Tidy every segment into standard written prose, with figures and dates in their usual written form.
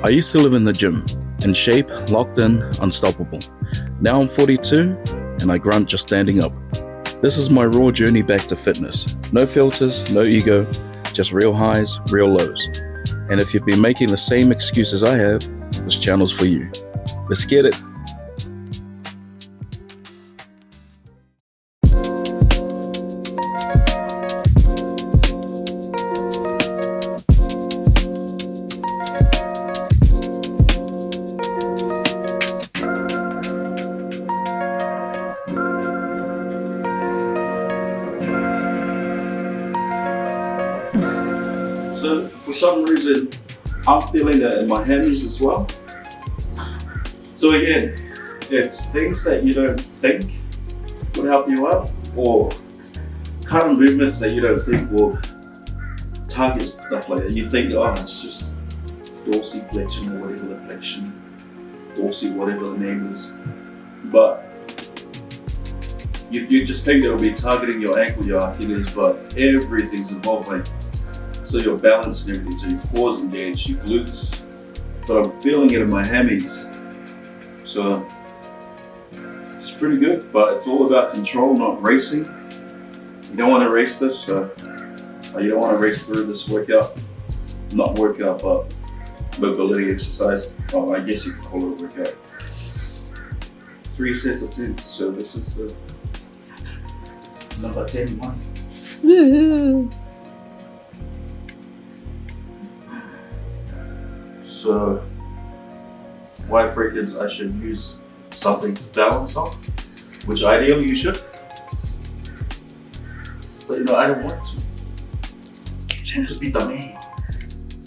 I used to live in the gym, in shape, locked in, unstoppable. Now I'm 42 and I grunt just standing up. This is my raw journey back to fitness. No filters, no ego, just real highs, real lows. And if you've been making the same excuses I have, this channel's for you. Let's get it. So for some reason, I'm feeling that in my hammies as well. So again, it's things that you don't think would help you out, or kind of movements that you don't think will target stuff like that. You think, oh, it's just dorsiflexion or whatever the flexion, dorsi, whatever the name is. But you just think it'll be targeting your ankle, your Achilles, but everything's involved, like, so your balance and everything, so your quads engaged, your glutes, but I'm feeling it in my hammies. So it's pretty good, but it's all about control, not racing. You don't want to race this, so you don't want to race through this workout. Not workout, but mobility exercise. Oh, I guess you could call it a workout. 3 sets of 10, so this is the number 10 one. Woohoo! So, why freakins I should use something to balance on, which ideally you should. But I don't want to. Just be the man.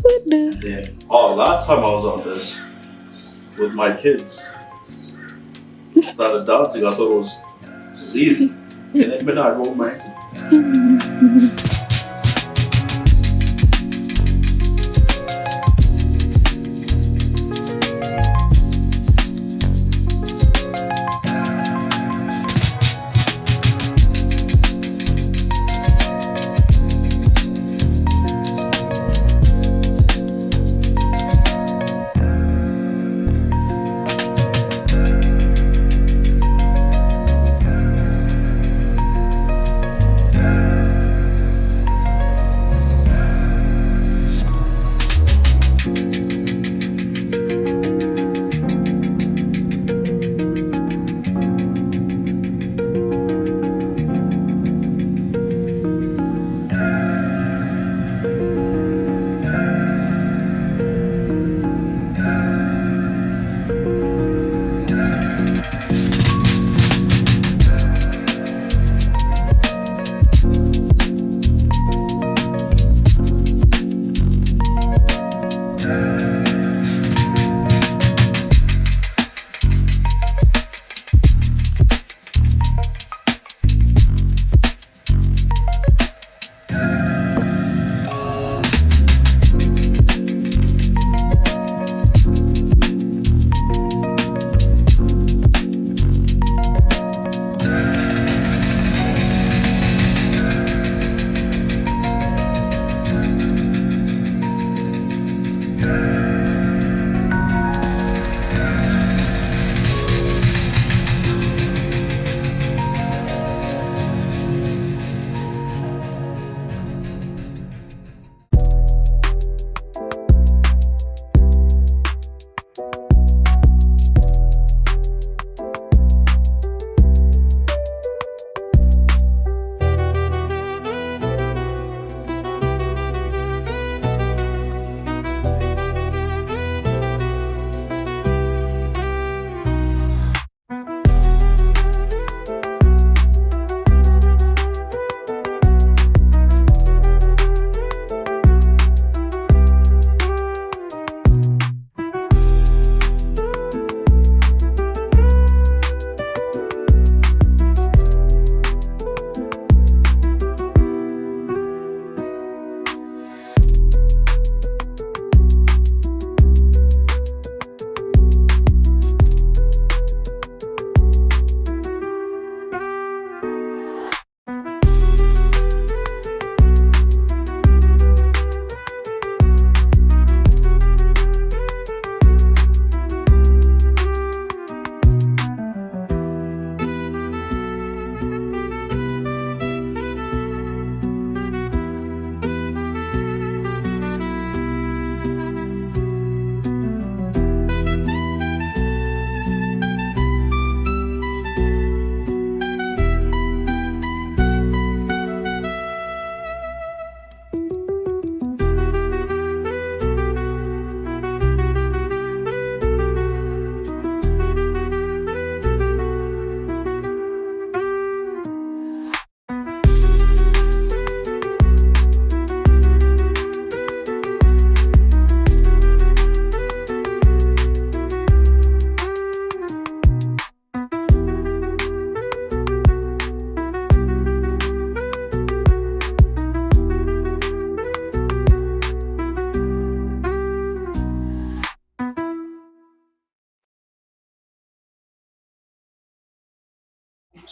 What the? And then, last time I was on this with my kids, started dancing, I thought it was easy. And then I rolled my ankle.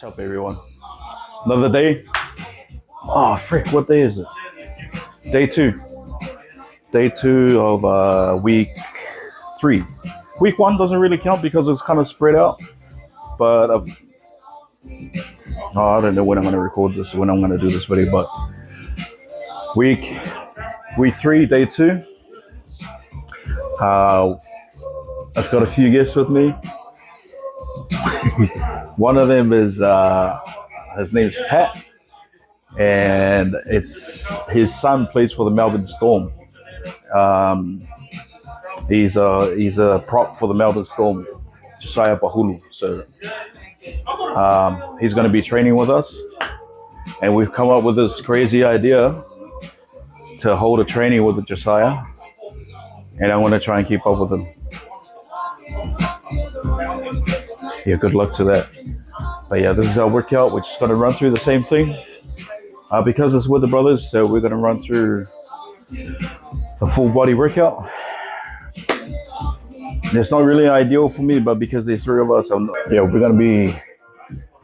What's up, everyone? Another day. Oh, frick, what day is it? Day two. Day two of week 3. Week 1 doesn't really count because it's kind of spread out. But I don't know when I'm going to record this, when I'm going to do this video. But week 3, day 2. I've got a few guests with me. One of them is his name's Pat, and it's his son plays for the Melbourne Storm. He's a prop for the Melbourne Storm, Josiah Bahulu. So he's going to be training with us, and we've come up with this crazy idea to hold a training with Josiah, and I want to try and keep up with him. Yeah, good luck to that. But yeah, this is our workout. We're just going to run through the same thing because it's with the brothers. So we're going to run through a full body workout. It's not really ideal for me, but because there's 3 of us, we're going to be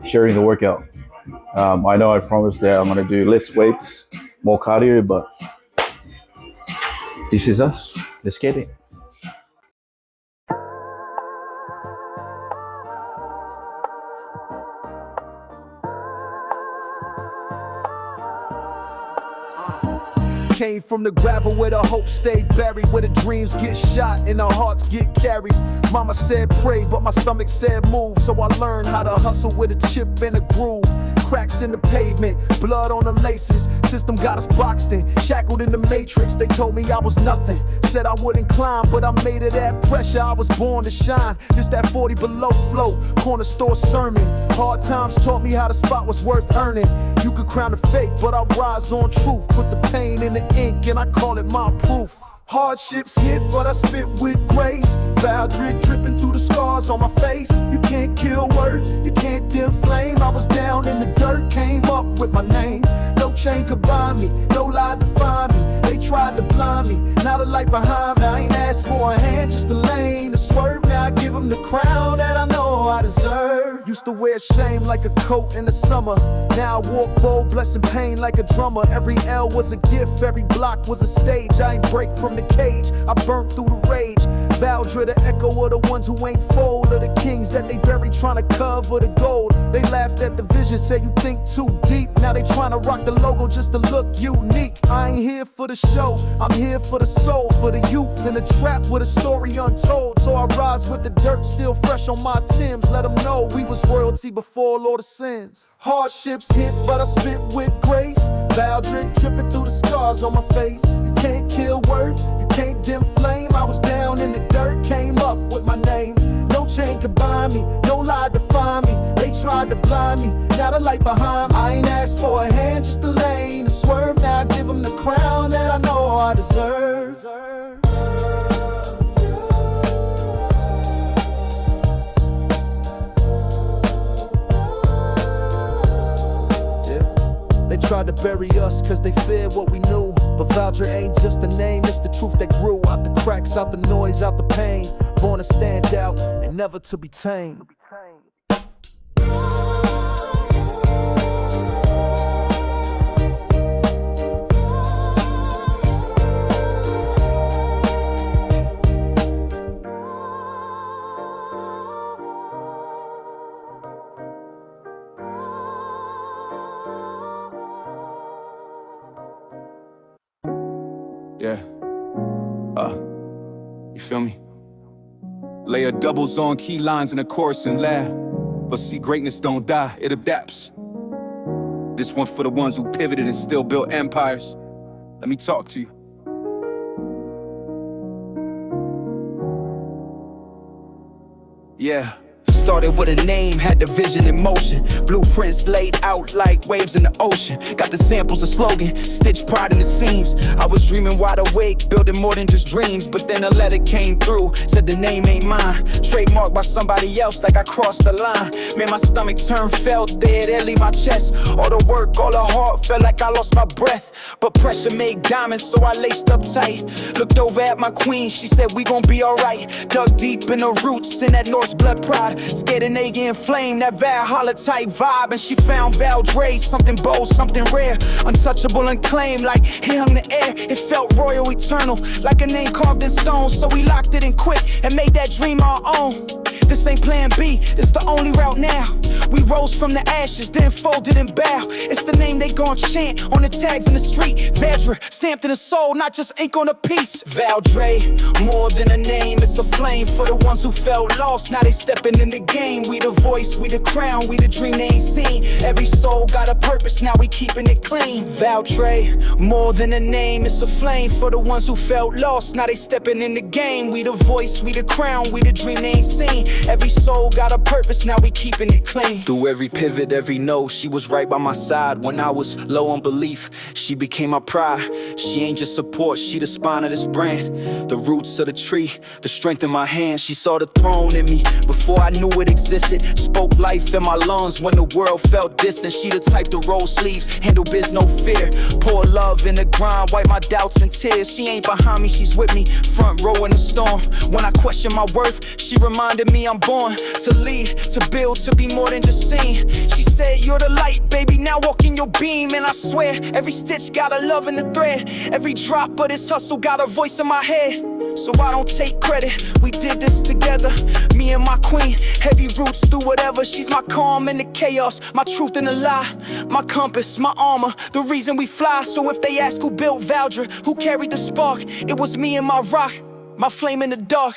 sharing the workout. I know I promised that I'm going to do less weights, more cardio, but this is us. Let's get it. Came from the gravel where the hope stayed buried, where the dreams get shot and our hearts get carried. Mama said pray, but my stomach said move. So I learned how to hustle with a chip and a groove. Cracks in the pavement, blood on the laces. System got us boxed in, shackled in the matrix. They told me I was nothing, said I wouldn't climb, but I made it that pressure. I was born to shine. This that 40 below flow, corner store sermon. Hard times taught me how the spot was worth earning. You could crown the fake, but I rise on truth. Put the pain in the ink and I call it my proof. Hardships hit, but I spit with grace. Vow dripping through the scars on my face. You can't kill worth, you can't dim flame. I was down in the dirt, came up with my name. No chain could bind me, no lie define me. They tried to blind me, now the light behind me. I ain't asked for a hand, just a lane to swerve. Now I give them the crown that I know I deserve. Used to wear shame like a coat in the summer. Now I walk bold, blessing pain like a drummer. Every L was a gift, every block was a stage. I ain't break from the cage, I burnt through the rage. Valdra, the echo of the ones who ain't fold, of the kings that they buried trying to cover the gold. They laughed at the vision, said you think too deep. Now they trying to rock the logo just to look unique. I ain't here for the show, I'm here for the soul, for the youth in a trap with a story untold. So I rise with the dirt still fresh on my Timbs. Let them know we was royalty before Lord of Sins. Hardships hit, but I spit with grace. Valdra dripping through the scars on my face. You can't kill worth, you can't dim flame. I was down in the dirt, came up with my name. No chain could bind me, no lie define me. They tried to blind me, now the light behind me. I ain't asked for a hand, just a lane to swerve. Now I give them the crown that I know I deserve. They tried to bury us cause they feared what we knew. But Valdra ain't just a name, it's the truth that grew. Out the cracks, out the noise, out the pain. Born to stand out and never to be tamed. Yeah, you feel me? Layer doubles on key lines in a chorus and laugh. But see, greatness don't die, it adapts. This one for the ones who pivoted and still built empires. Let me talk to you. Yeah. Started with a name, had the vision in motion. Blueprints laid out like waves in the ocean. Got the samples, the slogan, stitch pride in the seams. I was dreaming wide awake, building more than just dreams. But then a letter came through, said the name ain't mine. Trademarked by somebody else like I crossed the line. Man, my stomach turned, felt dead, air leave my chest. All the work, all the heart, felt like I lost my breath. But pressure made diamonds, so I laced up tight. Looked over at my queen, she said we gon' be alright. Dug deep in the roots, in that Norse blood pride. Scared of they get inflamed, that Valhalla type vibe. And she found Val Dre, something bold, something rare, untouchable and claimed like he hung the air. It felt royal, eternal, like a name carved in stone. So we locked it in quick and made that dream our own. This ain't plan B, it's the only route now. We rose from the ashes, then folded and bow. It's the name they gon' chant on the tags in the street. Vadra, stamped in the soul, not just ink on a piece. Val Dre, more than a name, it's a flame for the ones who felt lost. Now they stepping in the game. We the voice, we the crown, we the dream they ain't seen. Every soul got a purpose, now we keeping it clean. Val Dre, more than a name, it's a flame for the ones who felt lost. Now they stepping in the game. We the voice, we the crown, we the dream they ain't seen. Every soul got a purpose, now we keeping it clean. Through every pivot, every no, she was right by my side. When I was low on belief, she became my pride. She ain't just support, she the spine of this brand. The roots of the tree, the strength in my hands. She saw the throne in me before I knew it existed. Spoke life in my lungs when the world felt distant. She the type to roll sleeves, handle biz, no fear. Pour love in the grind, wipe my doubts and tears. She ain't behind me, she's with me, front row in the storm. When I question my worth, she reminded me I'm born to lead, to build, to be more than just seen. She said, you're the light, baby, now walk in your beam. And I swear, every stitch got a love in the thread. Every drop of this hustle got a voice in my head. So I don't take credit, we did this together, me and my queen. Heavy roots through whatever, she's my calm in the chaos, my truth in the lie, my compass, my armor, the reason we fly. So if they ask who built Valdra, who carried the spark, it was me and my rock, my flame in the dark.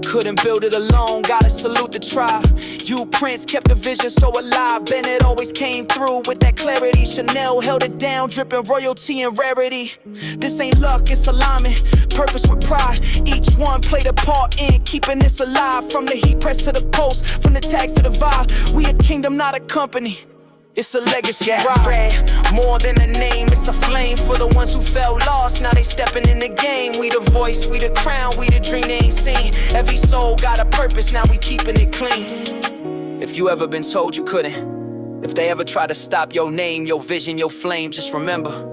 Couldn't build it alone, gotta salute the tribe. You Prince kept the vision so alive. Bennett always came through with that clarity. Chanel held it down, dripping royalty and rarity. This ain't luck, it's alignment, purpose with pride. Each one played a part in keeping this alive. From the heat press to the post, from the tags to the vibe. We a kingdom, not a company. It's a legacy ride. More than a name, it's a flame for the ones who felt lost. Now they stepping in the game. We the voice, we the crown, we the dream they ain't seen. Every soul got a purpose, now we keeping it clean. If you ever been told you couldn't, if they ever try to stop your name, your vision, your flame, just remember,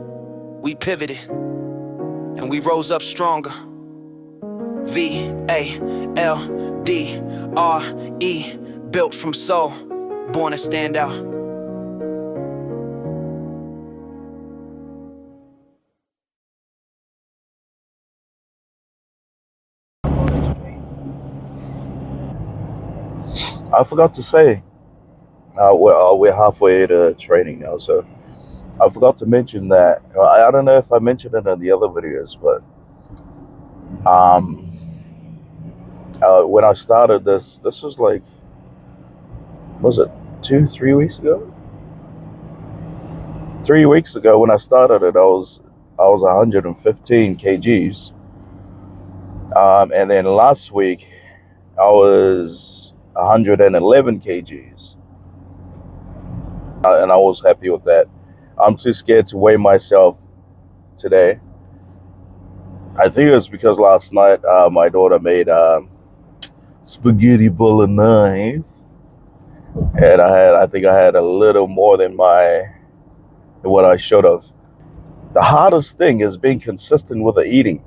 we pivoted and we rose up stronger. V-A-L-D-R-E, built from soul, born to stand out. I forgot to say, we're halfway to training now, so I forgot to mention that. I don't know if I mentioned it in the other videos, but when I started this was like, was it 2-3 weeks ago? 3 weeks ago when I started it, I was 115 kgs, and then last week I was 111 kgs, and I was happy with that. I'm too scared to weigh myself today. I think it was because last night my daughter made spaghetti bolognese, and I think I had a little more than what I should have. The hardest thing is being consistent with the eating.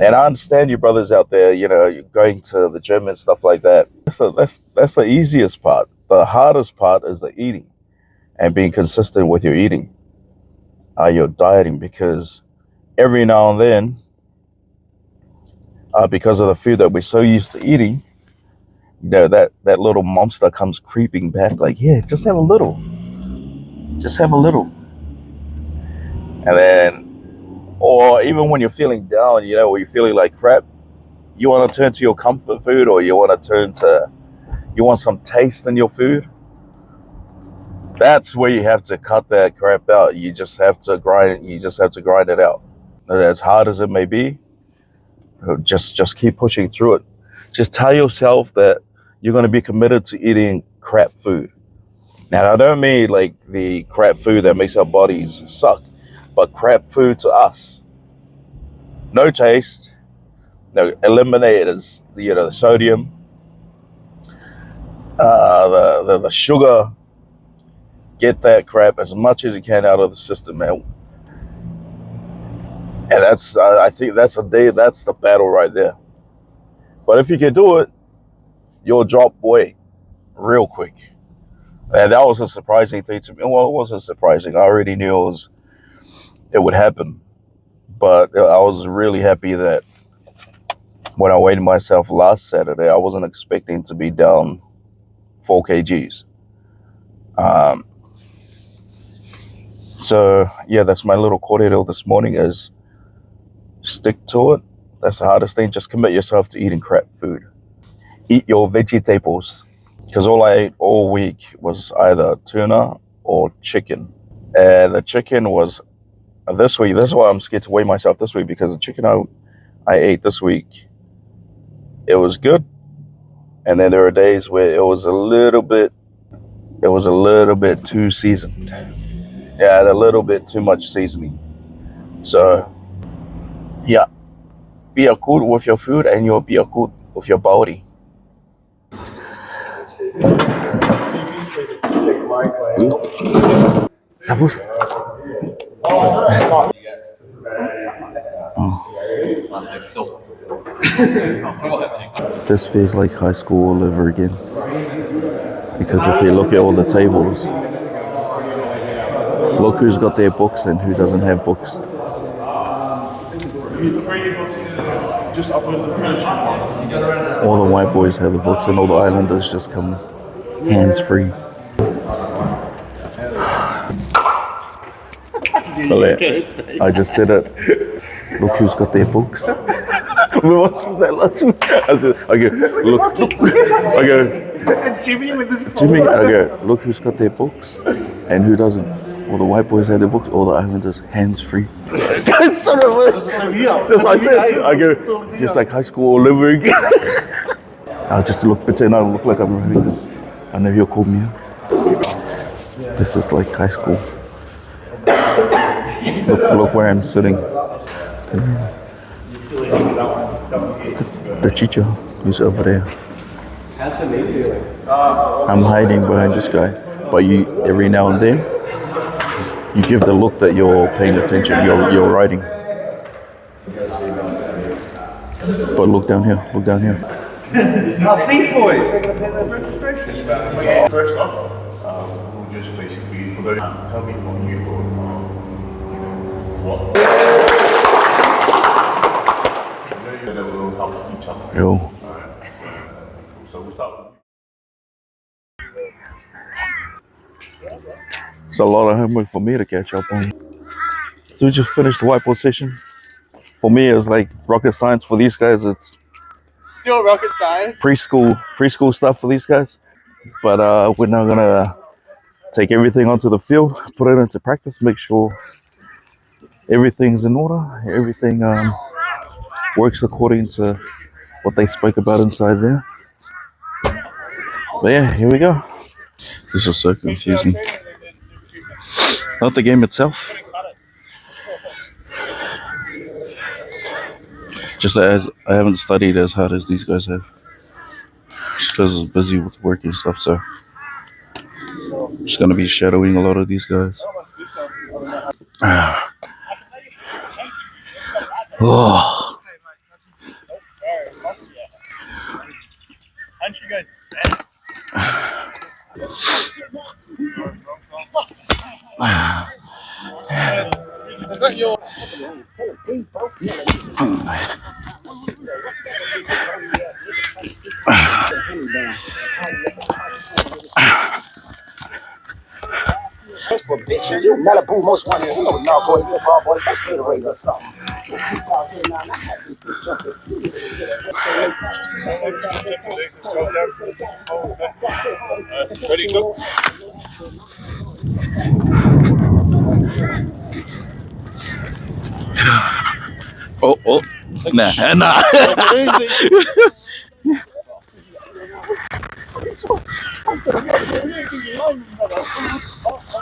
And I understand you brothers out there, you're going to the gym and stuff like that. So that's the easiest part. The hardest part is the eating and being consistent with your eating, your dieting, because every now and then, because of the food that we're so used to eating, that little monster comes creeping back like, yeah, just have a little. Just have a little. And then, or even when you're feeling down, or you're feeling like crap, you want to turn to your comfort food, or you want some taste in your food. That's where you have to cut that crap out. You just have to grind it out. As hard as it may be, just keep pushing through it. Just tell yourself that you're going to be committed to eating crap food. Now, I don't mean like the crap food that makes our bodies suck, but crap food to us. No taste. No, eliminate the sodium, the sugar. Get that crap as much as you can out of the system, man. And I think that's the battle right there. But if you can do it, you'll drop weight real quick. And that was a surprising thing to me. Well, it wasn't surprising. I already knew it would happen. But I was really happy that when I weighed myself last Saturday, I wasn't expecting to be down 4 kgs. So yeah, that's my little cordial this morning is stick to it. That's the hardest thing. Just commit yourself to eating crap food. Eat your vegetables. Because all I ate all week was either tuna or chicken. And the chicken was this week. That's why I'm scared to weigh myself this week, because the chicken I ate this week, it was good. And then there were days where it was a little bit too seasoned. Yeah, a little bit too much seasoning. So yeah, be a good with your food and you'll be a good with your body. Sabus. This feels like high school all over again. Because if you look at all the tables, look who's got their books and who doesn't have books. All the white boys have the books and all the islanders just come hands-free. I just said it. Look who's got their books. We watched that last week. I go, look. I go, Jimmy with his phone. I go, look who's got their books and who doesn't. All the white boys have their books, all the islanders hands-free. That's what I said. I go, it's just like high school all over again. I'll just pretend I look like I'm ready because I know you'll call me out. This is like high school. Look where I'm sitting. The teacher who's over there. I'm hiding behind this guy, but you every now and then you give the look that you're paying attention. You're writing. But look down here. Look down here. How's these boys? First off, we'll just basically tell me what you thought. What? We'll help each other. Yo. So we'll start. It's a lot of homework for me to catch up on. So we just finished the whiteboard session. For me, it's like rocket science. For these guys, it's still rocket science. Preschool stuff for these guys. But we're now gonna take everything onto the field, put it into practice, make sure everything's in order, everything works according to what they spoke about inside there. But yeah, here we go. This is so confusing. Not the game itself. Just as I haven't studied as hard as these guys have. Just because I was busy with work and stuff, so I'm just gonna be shadowing a lot of these guys. Oh. For bitches, you Malibu most wanted. You know, y'all boy, you a ball boy, that's Gatorade or something. Since 2009, I had this bitch jumping. Ready, go. Oh, nah.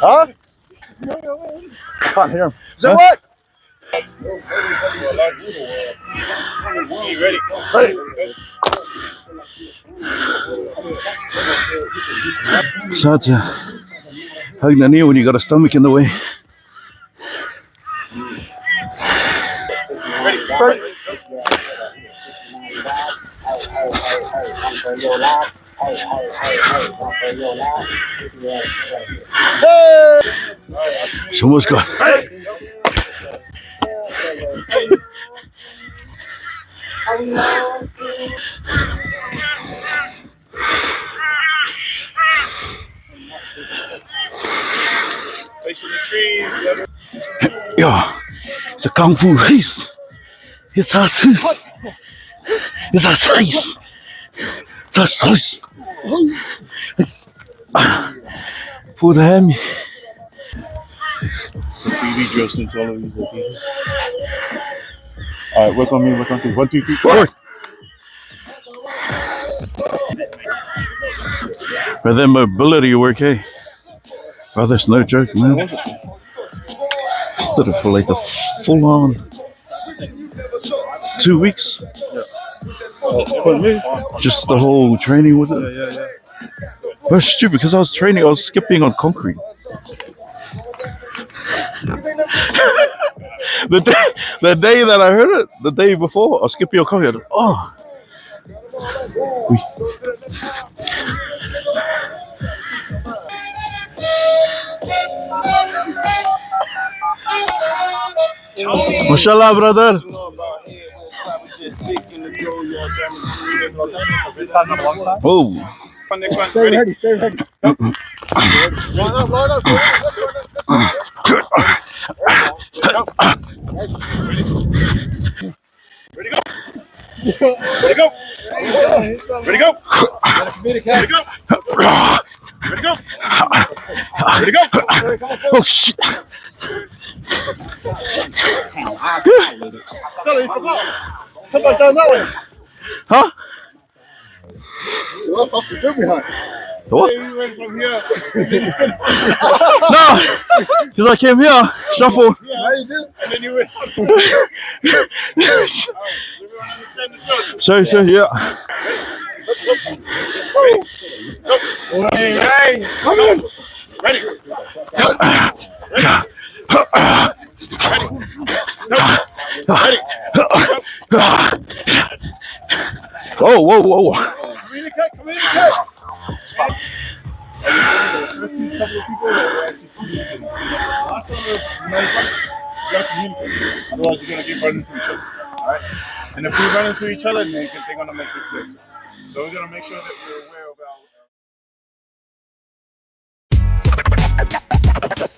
Huh? Can't hear him. Does it work? You ready? It's hard to hug the knee when you got a stomach in the way. Ready? One for your life. One for your life. So much good. Facing the trees. Ja, it's a kung fu race. It's a race. It's a race. It's a race. Pull the hand. Some BB drill since all of these are people. Alright, work on me, work on 3. 1, 2, 3, forward! But then mobility work, hey? Bro, that's no joke, man. Did it for like the full on 2 weeks. Just the whole training with it. Yeah. But it's stupid because I was training, I was skipping on concrete. the day that I heard it, the day before, I was skipping on concrete. Oh. Oui. Mashallah, brother. Oh. Stay ready. Line up. Ready, go! Ready, go! Ready, go! Ready, go! Ready, go! Ready, go! Oh, shit. Somebody down that way. Huh? You're off the drill behind. What? You went from here. No, because I came here, shuffle. Yeah, you did. And then you went. Sorry, yeah. Hey, come on. Ready. Whoa. Communicate. Otherwise, you're gonna keep running into each other. All right. And if we run into each other, then they're gonna make this big. So we're gonna make sure that we're aware of our.